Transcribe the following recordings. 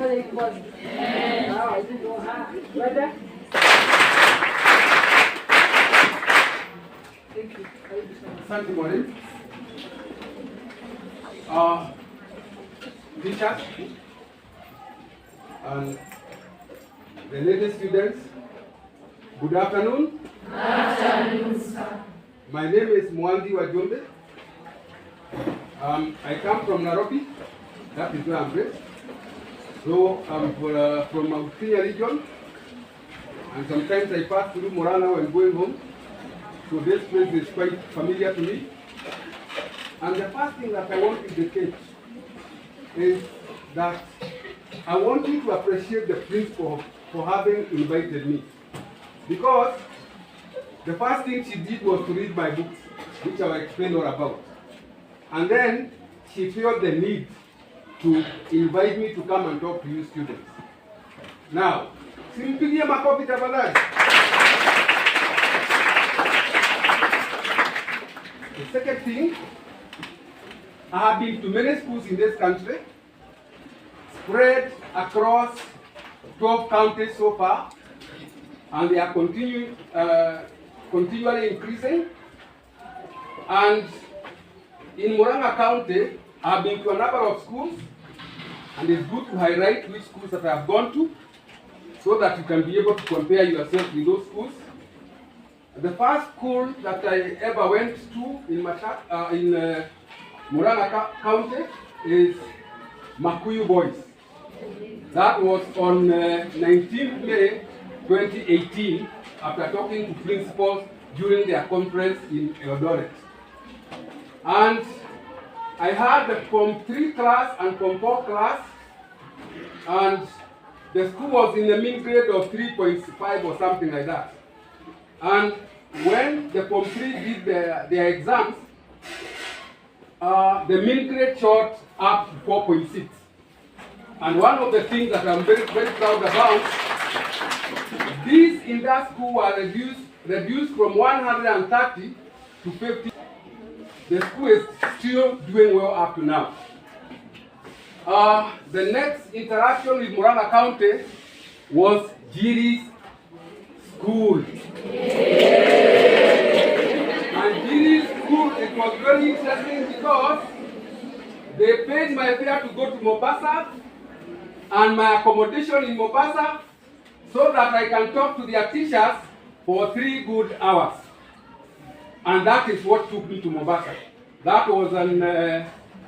Thank you, Maureen. Teachers and the lady students, good afternoon. Good afternoon, sir. My name is Muranga. I come from Nairobi, that is where I'm based. So I'm from Mount Kenya region, and sometimes I pass through Muranga when going home. So this place is quite familiar to me. And the first thing that I want to indicate is that I want you to appreciate the principal for having invited me. Because the first thing she did was to read my books, which I will explain all about. And then she felt the need to invite me to come and talk to you students. Now, simpigie makofi tafadhali. The second thing, I have been to many schools in this country, spread across 12 counties so far, and they are continually increasing. And in Muranga County, I have been to a number of schools, and it's good to highlight which schools that I have gone to, so that you can be able to compare yourself with those schools. The first school that I ever went to in Muranga County is Makuyu Boys. That was on 19th May 2018, after talking to principals during their conference in Eldoret. And I had the Form 3 class and Form 4 class, and the school was in the mean grade of 3.5 or something like that. And when the Form 3 did their exams, the mean grade shot up to 4.6. And one of the things that I'm very, very proud about, these in that school were reduced from 130 to 50. The school is still doing well up to now. The next interaction with Muranga County was Njiiri's school. And Njiiri's school, it was very interesting because they paid my fare to go to Mombasa and my accommodation in Mombasa so that I can talk to their teachers for 3 good hours. And that is what took me to Mombasa. That was on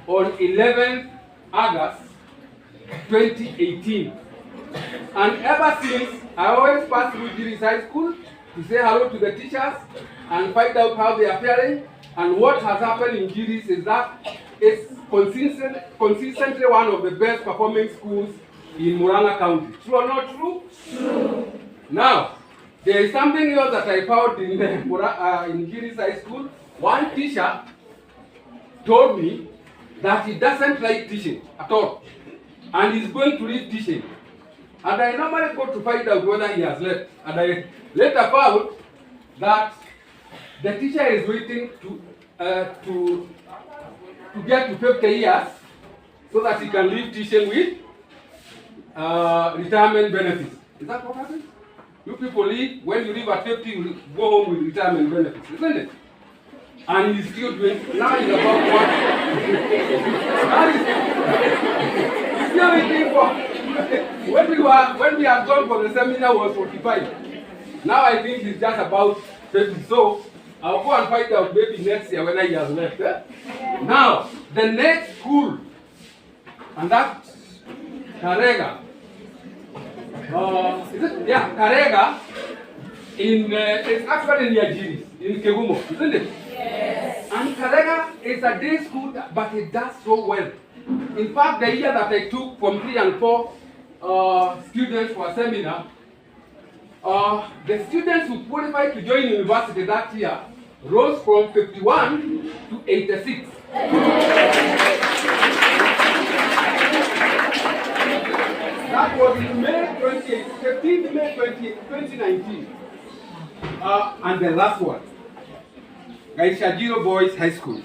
11th August 2018. And ever since, I always pass through Njiiri's high school to say hello to the teachers and find out how they are faring. And what has happened in Njiiri's is that it's consistently one of the best performing schools in Muranga County. True or not true? True. Now, there is something else that I found in Njiiri's high school. One teacher told me that he doesn't like teaching at all, and he's going to leave teaching. And I normally go to find out whether he has left. And I later found that the teacher is waiting to get to 50 years so that he can leave teaching with retirement benefits. Is that what happens? You people leave, when you leave at 50, you go home with retirement benefits, isn't it? And he's still doing, now he's about what? He's still waiting for, when we had gone for the seminar was 45. Now I think he's just about 50. So I'll go and find out maybe next year whether he has left. Eh? Now, the next school, and that's Karega. Is it? Yeah, Karega. It's actually near Njiiri, in Kigumo, isn't it? Yes. And Karega is a day school, but it does so well. In fact, the year that I took from 3 and 4 students for a seminar, the students who qualified to join university that year rose from 51 to 86. That was in May 15th May 2019. And the last one, Gaichanjiru Boys High School.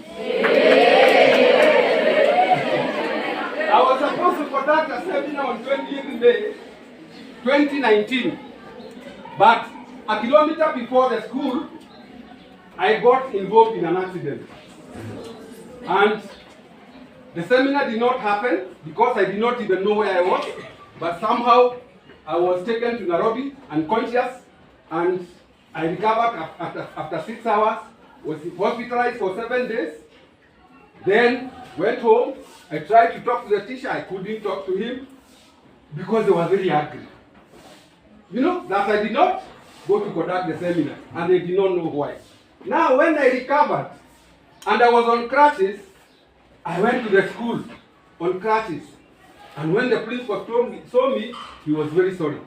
I was supposed to conduct a seminar on 20th May 2019, but a kilometer before the school, I got involved in an accident. And the seminar did not happen because I did not even know where I was, but somehow I was taken to Nairobi unconscious, and I recovered after 6 hours, was hospitalized for 7 days, then went home. I tried to talk to the teacher, I couldn't talk to him because they were very angry. You know, that I did not go to conduct the seminar, and they did not know why. Now, when I recovered and I was on crutches, I went to the school on crutches. And when the principal saw me, he was very sorry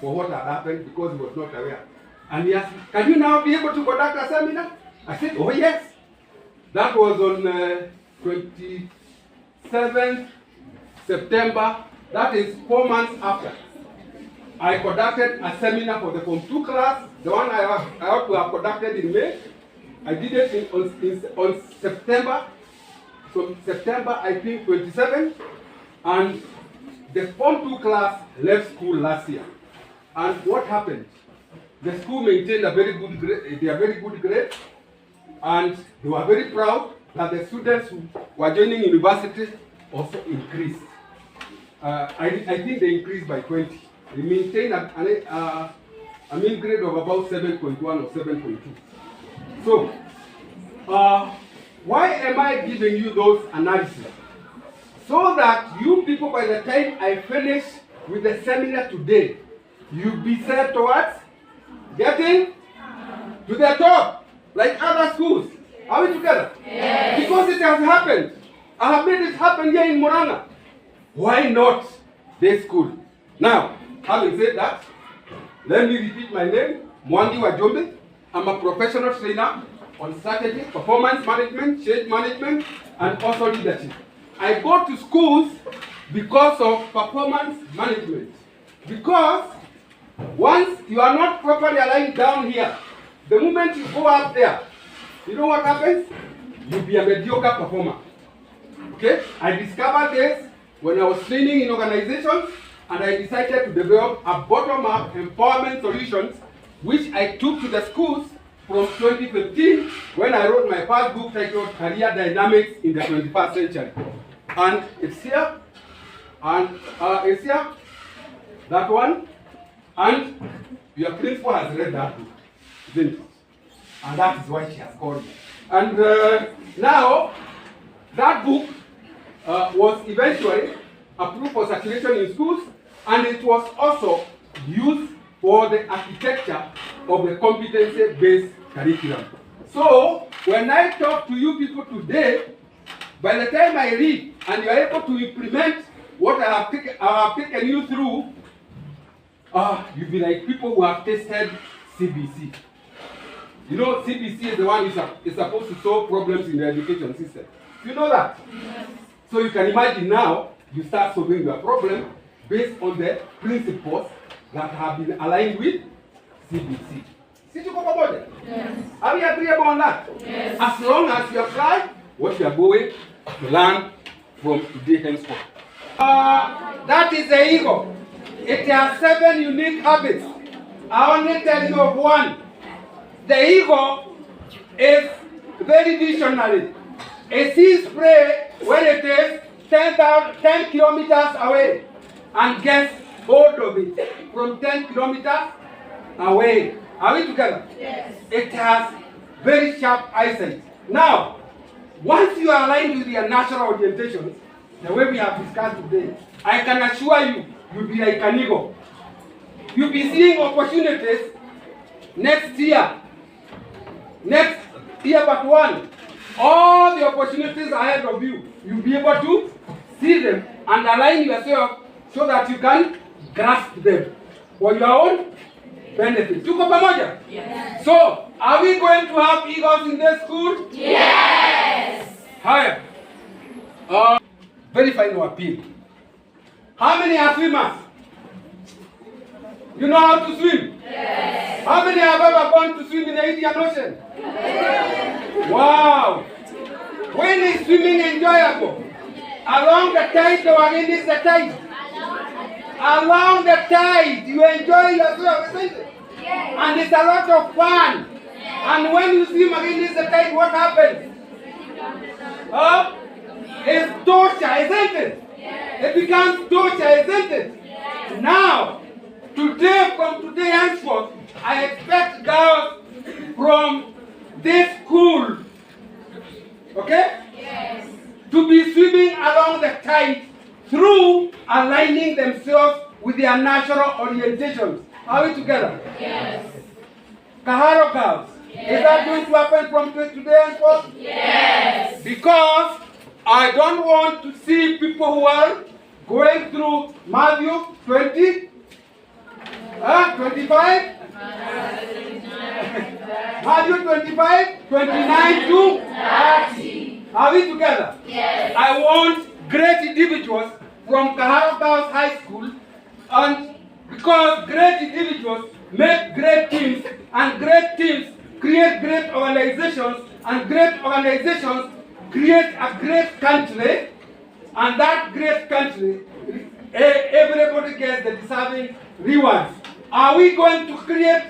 for what had happened because he was not aware. And he asked me, can you now be able to conduct a seminar? I said, oh yes. That was on 27th September. That is 4 months after. I conducted a seminar for the Form 2 class, the one I ought to have conducted in May. I did it on September. So September, I think, 27th. And the Form 2 class left school last year. And what happened? The school maintained a very good grade, and they were very proud that the students who were joining university also increased. I think they increased by 20. They maintained a mean grade of about 7.1 or 7.2. So, why am I giving you those analyses? So that you people, by the time I finish with the seminar today, you'll be set towards getting to the top, like other schools. Are we together? Yes. Because it has happened. I have made it happen here in Muranga. Why not this school? Now, having said that, let me repeat my name, Mwangi Wajombe. I'm a professional trainer on strategy, performance management, change management, and also leadership. I go to schools because of performance management. Because once you are not properly aligned down here, the moment you go up there, you know what happens? You'll be a mediocre performer. Okay? I discovered this when I was training in organizations, and I decided to develop a bottom-up empowerment solutions, which I took to the schools from 2015 when I wrote my first book titled Career Dynamics in the 21st Century. And it's here, and it's here, that one, and your principal has read that book, isn't it? And that is why she has called me. And now, that book was eventually approved for circulation in schools, and it was also used for the architecture of the competency-based curriculum. So, when I talk to you people today, by the time I read and you are able to implement what I have taken you through, you'll be like people who have tested CBC. You know, CBC is the one who is supposed to solve problems in the education system. You know that? Yes. So you can imagine now, you start solving your problem based on the principles that have been aligned with CBC. Yes. Are we agreeable on that? Yes. As long as you apply what you are going to learn from today henceforth. That is the ego. It has 7 unique habits. I only tell you of one. The ego is very visionary. It sees prey when it is 10 kilometers away and gets hold of it from 10 kilometers away. Are we together? Yes. It has very sharp eyesight. Now, once you are aligned with your natural orientations, the way we have discussed today, I can assure you, you'll be like an eagle. You'll be seeing opportunities next year but one. All the opportunities ahead of you, you'll be able to see them and align yourself so that you can grasp them for your own benefit. Tuko pamoja? Yes. So, are we going to have eagles in this school? Yes. Higher. Very final appeal. How many are swimmers? You know how to swim? Yes. How many have ever gone to swim in the Indian Ocean? Yes. Wow. When is swimming enjoyable? Yes. Along the tide, the wagon is the tide. Along the tide, you enjoy yourself, isn't it? And it's a lot of fun. And when you swim against the tide, what happens? It's torture, isn't it? It becomes torture, isn't it? Now, today, from today henceforth, I expect girls from this school, okay? Yes. To be swimming along the tide through aligning themselves with their natural orientations. Are we together? Yes. Kaharo girls, is that going to happen from today henceforth? Yes. Because I don't want to see people who are going through Matthew 20, 25, Matthew 25, 29 to 30. Are we together? Yes. I want great individuals from Kaharo Girls High School, and because great individuals make great teams, and great teams create great organizations, and great organizations create a great country, and that great country, everybody gets the deserving rewards. Are we going to create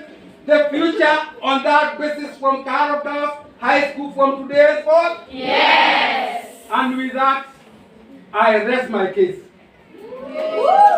the future on that basis from Kaharo Girls High School from today forth? Yes. And with that, I rest my case. Woo!